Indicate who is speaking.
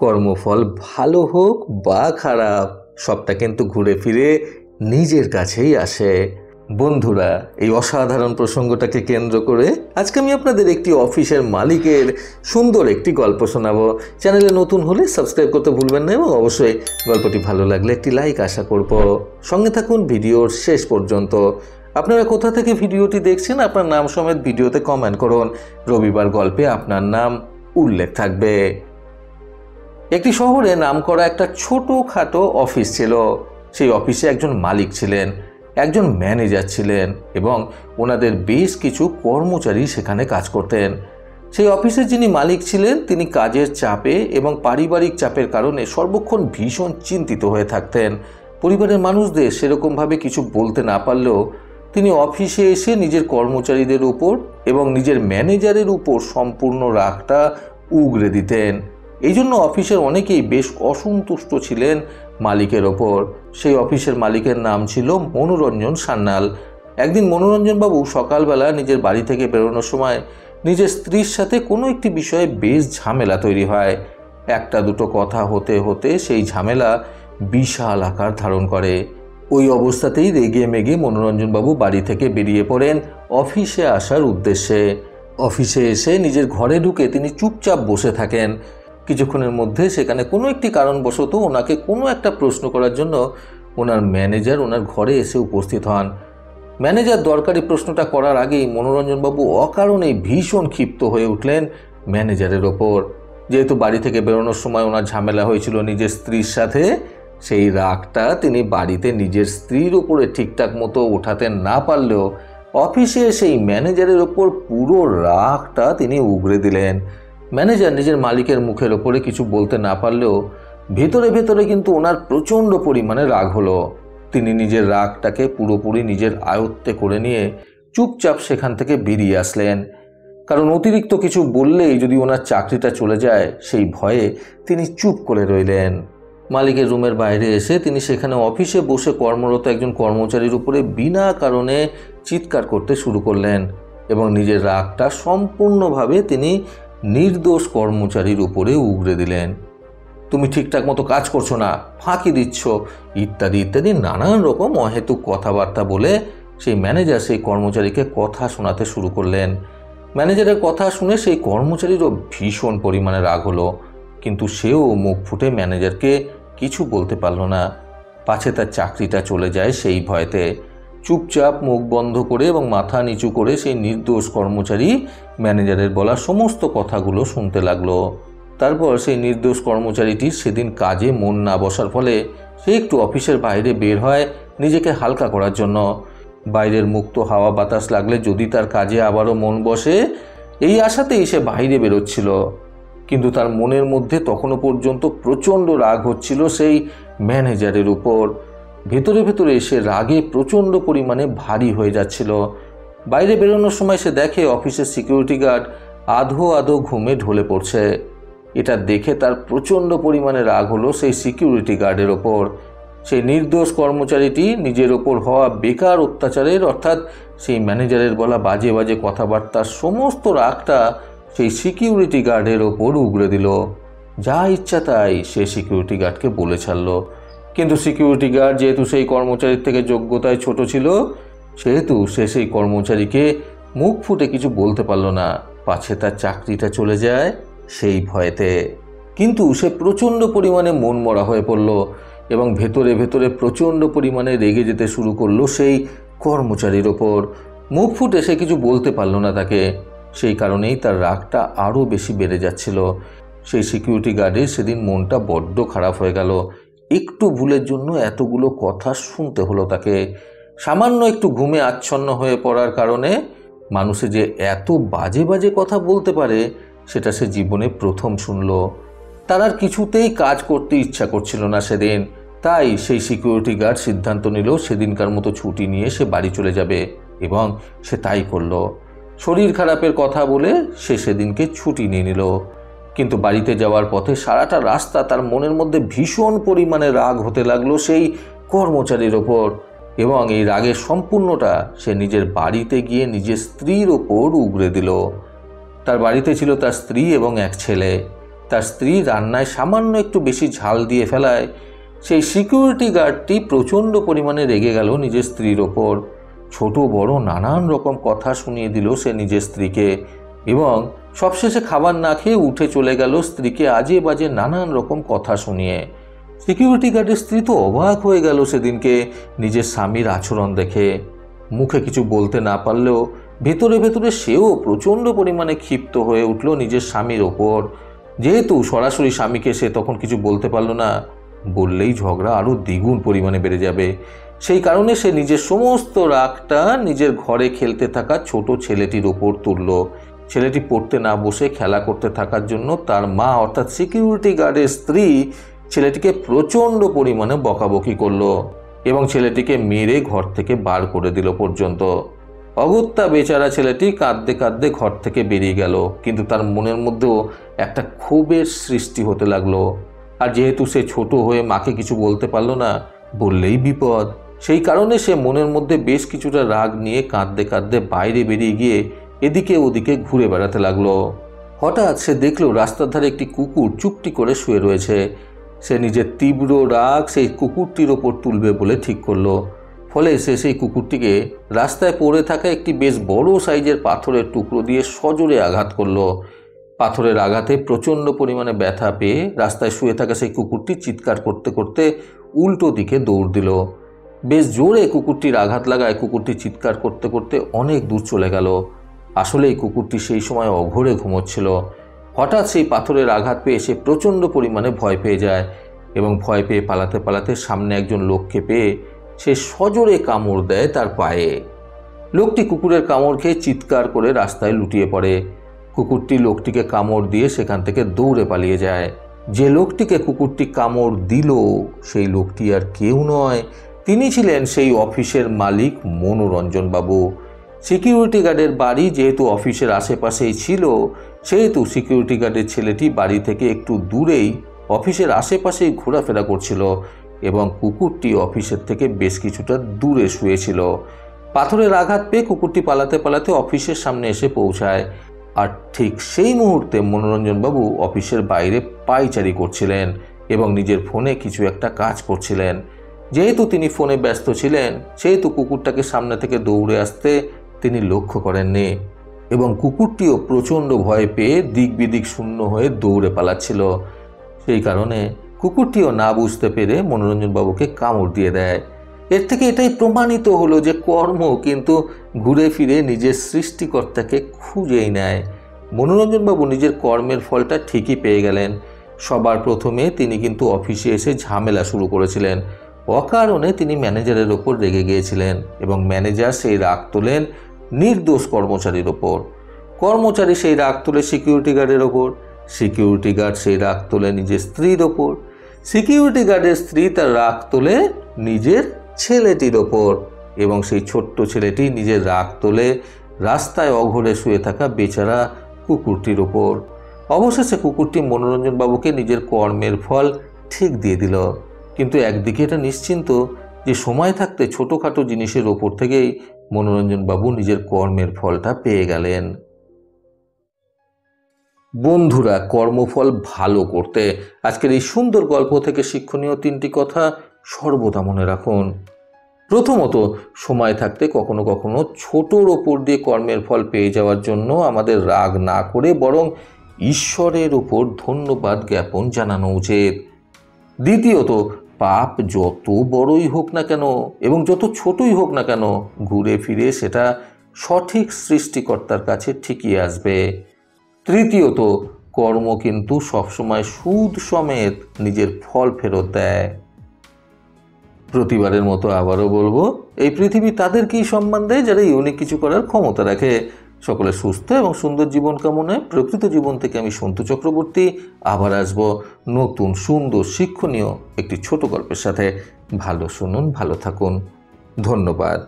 Speaker 1: কর্মফল ভালো হোক বা খারাপ, সবটা কিন্তু ঘুরে ফিরে নিজের কাছেই আসে। বন্ধুরা, এই অসাধারণ প্রসঙ্গটাকে কেন্দ্র করে আজকে আমি আপনাদের একটি অফিসের মালিকের সুন্দর একটি গল্প শোনাবো। চ্যানেলে নতুন হলে সাবস্ক্রাইব করতে ভুলবেন না এবং অবশ্যই গল্পটি ভালো লাগলে একটি লাইক আশা করব। সঙ্গে থাকুন ভিডিওর শেষ পর্যন্ত। আপনারা কোথা থেকে ভিডিওটি দেখছেন আপনার নাম সমেত ভিডিওতে কমেন্ট করুন। রবিবার গল্পে আপনার নাম উল্লেখ থাকবে। একটি শহরে নামকরা একটা ছোটোখাটো অফিস ছিল। সেই অফিসে একজন মালিক ছিলেন, একজন ম্যানেজার ছিলেন এবং ওনাদের বেশ কিছু কর্মচারী সেখানে কাজ করতেন। সেই অফিসের যিনি মালিক ছিলেন তিনি কাজের চাপে এবং পারিবারিক চাপের কারণে সর্বক্ষণ ভীষণ চিন্তিত হয়ে থাকতেন। পরিবারের মানুষদের সেরকমভাবে কিছু বলতে না পারলেও তিনি অফিসে এসে নিজের কর্মচারীদের উপর এবং নিজের ম্যানেজারের উপর সম্পূর্ণ রাগটা উগরে দিতেন। এই জন্য অফিসের অনেকেই বেশ অসন্তুষ্ট ছিলেন মালিকের ওপর। সেই অফিসের মালিকের নাম ছিল মনোরঞ্জন সান্যাল। একদিন মনোরঞ্জনবাবু সকালবেলা নিজের বাড়ি থেকে বেরোনোর সময় নিজের স্ত্রীর সাথে কোনো একটি বিষয়ে বেশ ঝামেলা তৈরি হয়। একটা দুটো কথা হতে হতে সেই ঝামেলা বিশাল আকার ধারণ করে। ওই অবস্থাতেই রেগে মেগে মনোরঞ্জনবাবু বাড়ি থেকে বেরিয়ে পড়েন অফিসে আসার উদ্দেশ্যে। অফিসে এসে নিজের ঘরে ঢুকে তিনি চুপচাপ বসে থাকেন। কিছুক্ষণের মধ্যে সেখানে কোনো একটি কারণবশত ওনাকে কোনো একটা প্রশ্ন করার জন্য ওনার ম্যানেজার ওনার ঘরে এসে উপস্থিত হন। ম্যানেজার দরকারি প্রশ্নটা করার আগেই মনোরঞ্জনবাবু অকারণেই ভীষণ ক্ষিপ্ত হয়ে উঠলেন ম্যানেজারের ওপর। যেহেতু বাড়ি থেকে বেরোনোর সময় ওনার ঝামেলা হয়েছিল নিজের স্ত্রীর সাথে, সেই রাগটা তিনি বাড়িতে নিজের স্ত্রীর ওপরে ঠিকঠাক মতো ওঠাতে না পারলেও অফিসে সেই ম্যানেজারের ওপর পুরো রাগটা তিনি উগরে দিলেন। ম্যানেজার নিজের মালিকের মুখের ওপরে কিছু বলতে না পারলেও ভেতরে ভেতরে কিন্তু ওনার প্রচণ্ড পরিমাণে রাগ হলো। তিনি নিজের রাগটাকে পুরোপুরি নিজের আয়ত্তে করে নিয়ে চুপচাপ সেখান থেকে বেরিয়ে আসলেন। কারণ অতিরিক্ত কিছু বললেই যদি ওনার চাকরিটা চলে যায় সেই ভয়ে তিনি চুপ করে রইলেন। মালিকের রুমের বাইরে এসে তিনি সেখানে অফিসে বসে কর্মরত একজন কর্মচারীর উপরে বিনা কারণে চিৎকার করতে শুরু করলেন এবং নিজের রাগটা সম্পূর্ণভাবে তিনি নির্দোষ কর্মচারীর উপরে উগরে দিলেন। তুমি ঠিকঠাক মতো কাজ করছো না, ফাঁকি দিচ্ছ, ইত্যাদি ইত্যাদি নানান রকম অহেতুক কথাবার্তা বলে সেই ম্যানেজার সেই কর্মচারীকে কথা শোনাতে শুরু করলেন। ম্যানেজারের কথা শুনে সেই কর্মচারীরও ভীষণ পরিমাণে রাগ হলো, কিন্তু সেও মুখ ফুটে ম্যানেজারকে কিছু বলতে পারল না। পাছে তার চাকরিটা চলে যায় সেই ভয়তে। চুপচাপ মুখ বন্ধ করে এবং মাথা নিচু করে সেই নির্দোষ কর্মচারী ম্যানেজারের বলা সমস্ত কথাগুলো শুনতে লাগলো। তারপর সেই নির্দোষ কর্মচারীটি সেদিন কাজে মন না বসার ফলে সে একটু অফিসের বাইরে বের হয় নিজেকে হালকা করার জন্য। বাইরের মুক্ত হাওয়া বাতাস লাগলে যদি তার কাজে আবারও মন বসে, এই আশাতেই সে বাইরে বেরোচ্ছিল। কিন্তু তার মনের মধ্যে তখনও পর্যন্ত প্রচণ্ড রাগ হচ্ছিল সেই ম্যানেজারের উপর। ভেতরে ভেতরে সে রাগে প্রচণ্ড পরিমাণে ভারী হয়ে যাচ্ছিল। বাইরে বেরোনোর সময় সে দেখে অফিসের সিকিউরিটি গার্ড আধো আধো ঘুমে ঢলে পড়ছে। এটা দেখে তার প্রচণ্ড পরিমাণে রাগ হলো সেই সিকিউরিটি গার্ডের ওপর। সেই নির্দোষ কর্মচারীটি নিজের ওপর হওয়া বেকার অত্যাচারের অর্থাৎ সেই ম্যানেজারের বলা বাজে বাজে কথাবার্তার সমস্ত রাগটা সেই সিকিউরিটি গার্ডের ওপর উগরে দিল। যা ইচ্ছা তাই সে সিকিউরিটি গার্ডকে বলে ছাড়ল। কিন্তু সিকিউরিটি গার্ড যেহেতু সেই কর্মচারীর থেকে যোগ্যতায় ছোট ছিল, সেহেতু সে সেই কর্মচারীকে মুখ ফুটে কিছু বলতে পারল না, পাছে তার চাকরিটা চলে যায় সেই ভয়েতে। কিন্তু সে প্রচণ্ড পরিমাণে মন মরা হয়ে পড়ল এবং ভেতরে ভেতরে প্রচণ্ড পরিমাণে রেগে যেতে শুরু করলো সেই কর্মচারীর ওপর। মুখ ফুটে সে কিছু বলতে পারল না তাকে, সেই কারণেই তার রাগটা আরও বেশি বেড়ে যাচ্ছিল। সেই সিকিউরিটি গার্ডের সেদিন মনটা বড্ড খারাপ হয়ে গেল। একটু ভুলের জন্য এতগুলো কথা শুনতে হলো তাকে। সামান্য একটু ঘুমে আচ্ছন্ন হয়ে পড়ার কারণে মানুষে যে এত বাজে বাজে কথা বলতে পারে সেটা সে জীবনে প্রথম শুনল। তার আর কিছুতেই কাজ করতে ইচ্ছা করছিল না সেদিন। তাই সেই সিকিউরিটি গার্ড সিদ্ধান্ত নিল সেদিনকার মতো ছুটি নিয়ে সে বাড়ি চলে যাবে এবং সে তাই করল। শরীর খারাপের কথা বলে সে সেদিনকে ছুটি নিয়ে নিল। কিন্তু বাড়িতে যাওয়ার পথে সারাটা রাস্তা তার মনের মধ্যে ভীষণ পরিমাণে রাগ হতে লাগলো সেই কর্মচারীর ওপর এবং এই রাগের সম্পূর্ণটা সে নিজের বাড়িতে গিয়ে নিজের স্ত্রীর ওপর উগরে দিল। তার বাড়িতে ছিল তার স্ত্রী এবং এক ছেলে। তার স্ত্রী রান্নায় সামান্য একটু বেশি ঝাল দিয়ে ফেলায় সেই সিকিউরিটি গার্ডটি প্রচণ্ড পরিমাণে রেগে গেল নিজের স্ত্রীর ওপর। ছোট বড় নানান রকম কথা শুনিয়ে দিল সে নিজের স্ত্রীকে এবং সবশেষে খাবার না খেয়ে উঠে চলে গেল স্ত্রীকে আজে বাজে নানান রকম কথা শুনিয়ে। সিকিউরিটি গার্ডের স্ত্রী তো অবাক হয়ে গেল সেদিনকে নিজের স্বামীর আচরণ দেখে। মুখে কিছু বলতে না পারলেও ভেতরে ভেতরে সেও প্রচণ্ড পরিমাণে ক্ষিপ্ত হয়ে উঠল নিজের স্বামীর ওপর। যেহেতু সরাসরি স্বামীকে সে তখন কিছু বলতে পারল না, বললেই ঝগড়া আরও দ্বিগুণ পরিমাণে বেড়ে যাবে। সেই কারণে সে নিজের সমস্ত রাগটা নিজের ঘরে খেলতে থাকা ছোট ছেলেটির ওপর তুলল। ছেলেটি পড়তে না বসে খেলা করতে থাকার জন্য তার মা অর্থাৎ সিকিউরিটি গার্ডের স্ত্রী ছেলেটিকে প্রচণ্ড পরিমাণে বকাবকি করলো এবং ছেলেটিকে মেরে ঘর থেকে বার করে দিল পর্যন্ত। অগত্যা বেচারা ছেলেটি কাঁদতে কাঁদতে ঘর থেকে বেরিয়ে গেল, কিন্তু তার মনের মধ্যেও একটা ক্ষোভের সৃষ্টি হতে লাগলো। আর যেহেতু সে ছোট হয়ে মাকে কিছু বলতে পারলো না, বললেই বিপদ, সেই কারণে সে মনের মধ্যে বেশ কিছুটা রাগ নিয়ে কাঁদতে কাঁদতে বাইরে বেরিয়ে গিয়ে এদিকে ওদিকে ঘুরে বেড়াতে লাগলো। হঠাৎ সে দেখলো রাস্তার ধারে একটি কুকুর চুপটি করে শুয়ে রয়েছে। সে নিজের তীব্র রাগ সেই কুকুরটির ওপর তুলবে বলে ঠিক করলো। ফলে সে সেই কুকুরটিকে রাস্তায় পড়ে থাকা একটি বেশ বড় সাইজের পাথরের টুকরো দিয়ে সজোরে আঘাত করলো। পাথরের আঘাতে প্রচণ্ড পরিমাণে ব্যথা পেয়ে রাস্তায় শুয়ে থাকা সেই কুকুরটি চিৎকার করতে করতে উল্টো দিকে দৌড় দিল। বেশ জোরে কুকুরটির আঘাত লাগায় কুকুরটি চিৎকার করতে করতে অনেক দূর চলে গেল। আসলে এই কুকুরটি সেই সময় অঘোরে ঘুমোচ্ছিল। হঠাৎ সেই পাথরের আঘাত পেয়ে সে প্রচণ্ড পরিমাণে ভয় পেয়ে যায় এবং ভয় পেয়ে পালাতে পালাতে সামনে একজন লোককে পেয়ে সে সজোরে কামড় দেয় তার পায়ে। লোকটি কুকুরের কামড় খেয়ে চিৎকার করে রাস্তায় লুটিয়ে পড়ে। কুকুরটি লোকটিকে কামড় দিয়ে সেখান থেকে দৌড়ে পালিয়ে যায়। যে লোকটিকে কুকুরটি কামড় দিল সেই লোকটি আর কেউ নয়, তিনি ছিলেন সেই অফিসের মালিক মনোরঞ্জন বাবু। সিকিউরিটি গার্ডের বাড়ি যেহেতু অফিসের আশেপাশেই ছিল, সেহেতু সিকিউরিটি গার্ডের ছেলেটি বাড়ি থেকে একটু দূরেই অফিসের আশেপাশেই ঘোরাফেরা করছিল এবং কুকুরটি অফিসের থেকে বেশ কিছুটা দূরে শুয়েছিল। পাথরের আঘাত পেয়ে কুকুরটি পালাতে পালাতে অফিসের সামনে এসে পৌঁছায়। আর ঠিক সেই মুহূর্তে মনোরঞ্জনবাবু অফিসের বাইরে পায়চারি করছিলেন এবং নিজের ফোনে কিছু একটা কাজ করছিলেন। যেহেতু তিনি ফোনে ব্যস্ত ছিলেন, সেহেতু কুকুরটাকে সামনে থেকে দৌড়ে আসতে তিনি লক্ষ্য করেননি এবং কুকুরটিও প্রচণ্ড ভয় পেয়ে দিক বিদিক শূন্য হয়ে দৌড়ে পালাচ্ছিল। সেই কারণে কুকুরটিও না বুঝতে পেরে মনোরঞ্জনবাবুকে কামড় দিয়ে দেয়। এর থেকে এটাই প্রমাণিত হলো যে কর্ম কিন্তু ঘুরে ফিরে নিজের সৃষ্টিকর্তাকে খুঁজেই নেয়। মনোরঞ্জনবাবু নিজের কর্মের ফলটা ঠিকই পেয়ে গেলেন। সবার প্রথমে তিনি কিন্তু অফিসে এসে ঝামেলা শুরু করেছিলেন। অকারণে তিনি ম্যানেজারের ওপর রেগে গিয়েছিলেন এবং ম্যানেজার সেই রাগ তোলেন নির্দোষ কর্মচারীর ওপর। কর্মচারী সেই রাগ তোলে সিকিউরিটি গার্ডের ওপর। সিকিউরিটি গার্ড সেই রাগ তোলে নিজের স্ত্রীর ওপর। সিকিউরিটি গার্ডের স্ত্রী তার রাগ তোলে নিজের ছেলেটির ওপর এবং সেই ছোট্ট ছেলেটি নিজের রাগ তোলে রাস্তায় অঘরে শুয়ে থাকা বেচারা কুকুরটির ওপর। অবশেষে কুকুরটি মনোরঞ্জনবাবুকে নিজের কর্মের ফল ঠিক দিয়ে দিল। কিন্তু একদিকে এটা নিশ্চিন্ত যে সময় থাকতে ছোটোখাটো জিনিসের ওপর থেকেই মনোরঞ্জনবাবু নিজের কর্মের ফলটা পেয়ে গেলেন। বন্ধুরা, কর্মফল ভালো করতে আজকের এই সুন্দর গল্প থেকে শিক্ষণীয় 3টি কথা সর্বদা মনে রাখুন। প্রথমত, সময় থাকতে কখনো কখনো ছোটোর ওপর দিয়ে কর্মের ফল পেয়ে যাওয়ার জন্য আমাদের রাগ না করে বরং ঈশ্বরের ওপর ধন্যবাদ জ্ঞাপন জানানো উচিত। দ্বিতীয়ত, পাপ যত বড়ই হোক না কেন এবং যত ছোটই হোক না কেন, ঘুরে ফিরে সেটা সঠিক সৃষ্টিকর্তার কাছে ঠিকই আসবে। তৃতীয়ত, কর্ম কিন্তু সবসময় সুদ সমেত নিজের ফল ফেরত দেয়। প্রতিবারের মতো আবারও বলবো, এই পৃথিবী তাদেরকেই সম্মান দেয় যারা ইউনিক কিছু করার ক্ষমতা রাখে। সকলে সুস্থ এবং সুন্দর জীবন কামনায় প্রকৃত জীবন থেকে আমি সন্তু চক্রবর্তী আবার আসবো নতুন সুন্দর শিক্ষণীয় একটি ছোট গল্পের সাথে। ভালো শুনুন, ভালো থাকুন। ধন্যবাদ।